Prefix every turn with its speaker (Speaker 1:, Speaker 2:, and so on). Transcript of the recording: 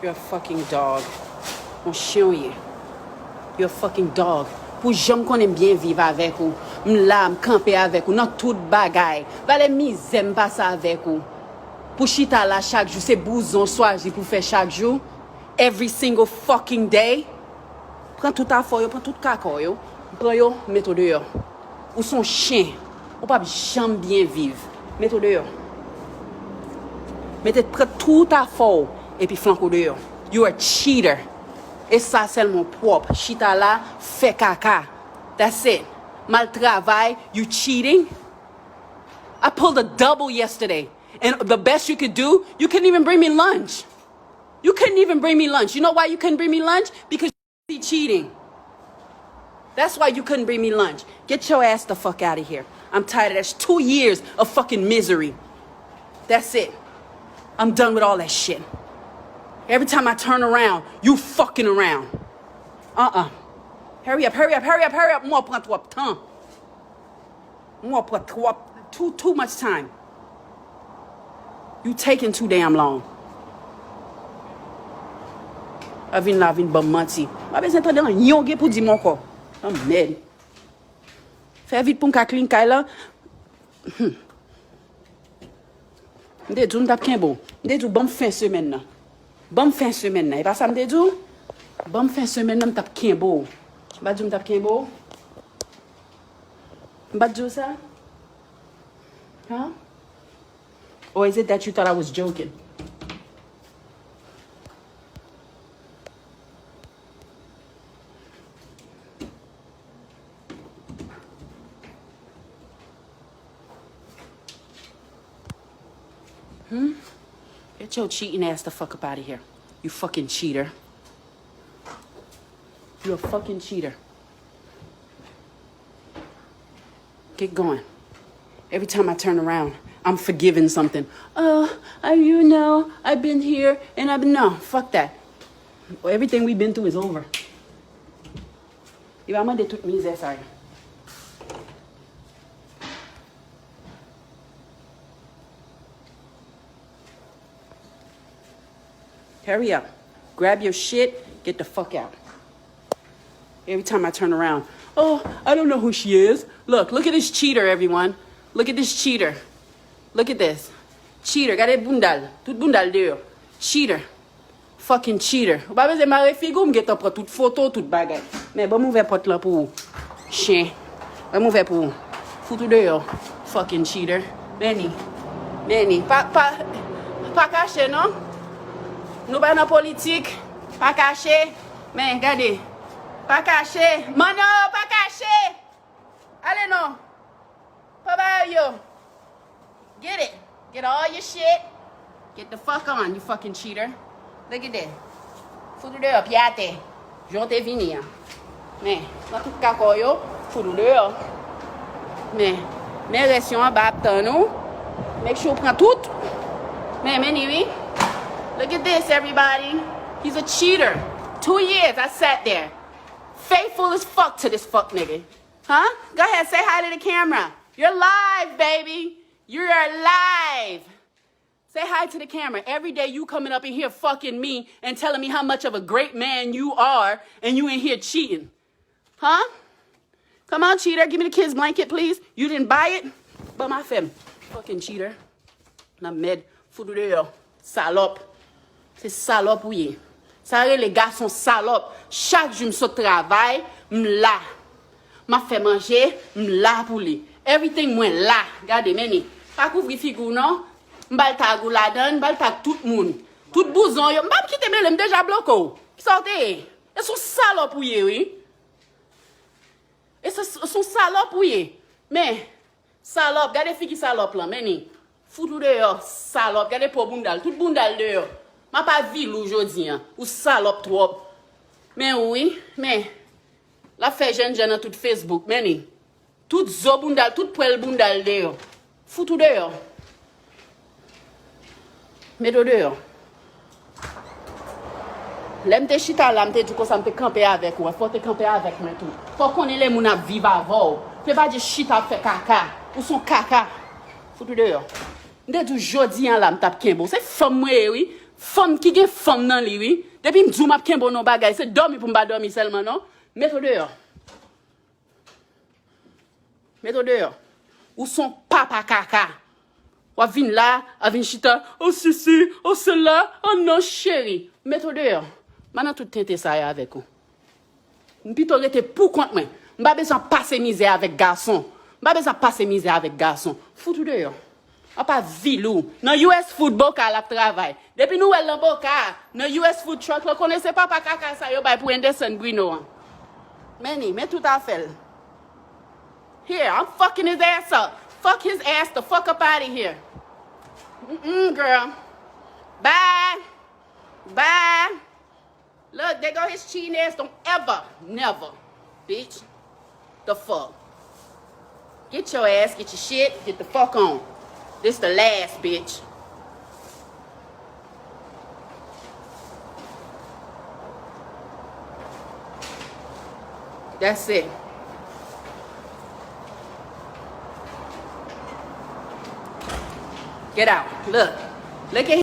Speaker 1: You're a fucking dog. Mon chien, oui. You're a fucking dog. Pour j'aime qu'on aime bien vivre avec vous. M'la, m'camper avec vous. Dans toute bagaille. Valè misè m'passe avec vous. Pour chita là chaque jour. C'est bouzon soir pour faire chaque jour. Every single fucking day. Prends tout affaire yo, prends tout caca yo. Prends yo, mets-toi dehors. Ou son chien. Ou pas jamais bien vivre. Mets-toi dehors. Mettez près tout affaire et puis flanco dehors. You are a cheater. Et ça c'est mon propre. Chita là, fait caca. That's it. Mal travail, you cheating. I pulled a double yesterday. And the best you could do, you couldn't even bring me lunch. You couldn't even bring me lunch. You know why you couldn't bring me lunch? Because you're cheating. That's why you couldn't bring me lunch. Get your ass the fuck out of here. I'm tired of that. That's 2 years of fucking misery. That's it. I'm done with all that shit. Every time I turn around, you fucking around. Hurry up, hurry up, hurry up, hurry up. Moi, prends trop de temps. Moi, prends too much time. You taking too damn long. I vin la vin bon menti. Ma besoin de temps yon pour dire mon corps. Oh merde. Fais vite pour m'ka clean kay là. M'de dou m'tap kenbo. M'de dou bon fin semaine là. Bon fin semaine là. Et pas ça m'de dou? Bon fin semaine là m'tap kenbo. M'ba dou m'tap kenbo? M'ba dou ça? Huh? Or is it that you thought I was joking? Get your cheating ass the fuck up out of here. You fucking cheater. You're a fucking cheater. Get going. Every time I turn around, I'm forgiving something. You know, I've been here and I've been... No, fuck that. Everything we've been through is over. Il va m'en de toute misère, ça. Hurry up. Grab your shit. Get the fuck out. Every time I turn around. Oh, I don't know who she is. Look at this cheater, everyone. Look at this cheater. Look at this. Cheater. Gade bundal. Tout bundal dehors. Cheater. Fucking cheater. Ou pas besoin de figou, m'get up toute photo, toute bagay. Mais bon m'ouvert porte là pour chien. Bon m'ouvert pour foutu dehors. Fucking cheater. Benny. Pas caché, non? Nous pas dans politique, pas caché, mais regardez, pas caché, mano, pas caché. Allez non, pas yo, get it, get all your shit, get the fuck on, you fucking cheater. Look at that, foutu dehors, piate, j'en vini, mais dans tout cas yo, foutu dehors, mais restions en bas nous, make sure prend tout, mais oui. Look at this, everybody. He's a cheater. 2 years I sat there. Faithful as fuck to this fuck nigga. Huh? Go ahead, say hi to the camera. You're live, baby. You're live. Say hi to the camera. Every day you coming up in here fucking me and telling me how much of a great man you are and you in here cheating. Huh? Come on, cheater. Give me the kid's blanket, please. You didn't buy it? But my femme. Fucking cheater. Na med. Foudou dehors. Salope. C'est salope, oui. Ça, les gars sont salopes. Chaque jour, je travaille, m'la. M'a fait manger, m'la pour lui. Everything, moi, là. Regardez, meni. Pas couvrir figure, non? M'bal tag ou la donne, m'bal tag tout le monde. Tout bouson, yo. M'bal quitte, m'le déjà bloqué. Sortez. Ils sont salopes, oui. Ils sont salopes, oui. Mais, salope, regardez figure salope, là, meni. Foutou dehors, salope. Regardez pour bundal, tout bundal dehors. Ma pas ville aujourd'hui, hein, ou salope trop. Mais oui, mais la fait jeune dans tout Facebook, mais ni. Tout zo bundal, tout poil bundal dehors. Foutou dehors. Mais dehors. L'aime te chita là, m'te dit que ça me camper avec ou, faut te camper avec moi tout. Faut qu'on ait les moun à vivre avant. Fais pas dire chita fait caca, ou son caca. Foutou dehors. M'te dit jodi là, m'tap kenbo. C'est femme moi oui. Femme qui gen femme nan li, oui. Depuis m'dou m'a ken bon non bagay, c'est dormi pour m'pa dormi seulement, non? Mets-toi dehors. Mets-toi dehors. Ou son papa caca. Ou vin là, a vin chita, oh si, oh cela, oh non chérie. Mets-toi dehors. Maintenant tout tente ça avec vous. M'pito rete pour compte moi. M'pa besoin passer misère avec garçon. M'pa besoin passer misère avec garçon. Foutou dehors. On pas vilou. Dans US Football car la travail. Depuis nous elle boka, dans US Food Truck, vous connaissez pas caca ça yo bay pour Anderson Bruno. Many, mais tout à fait. Here, I'm fucking his ass up. Fuck his ass the fuck up out of here. Girl. Bye. Bye. Look, there go his cheating ass. Don't ever, never, bitch. The fuck. Get your ass, get your shit, get the fuck on. This the last, bitch. That's it. Get out. Look. Look at him.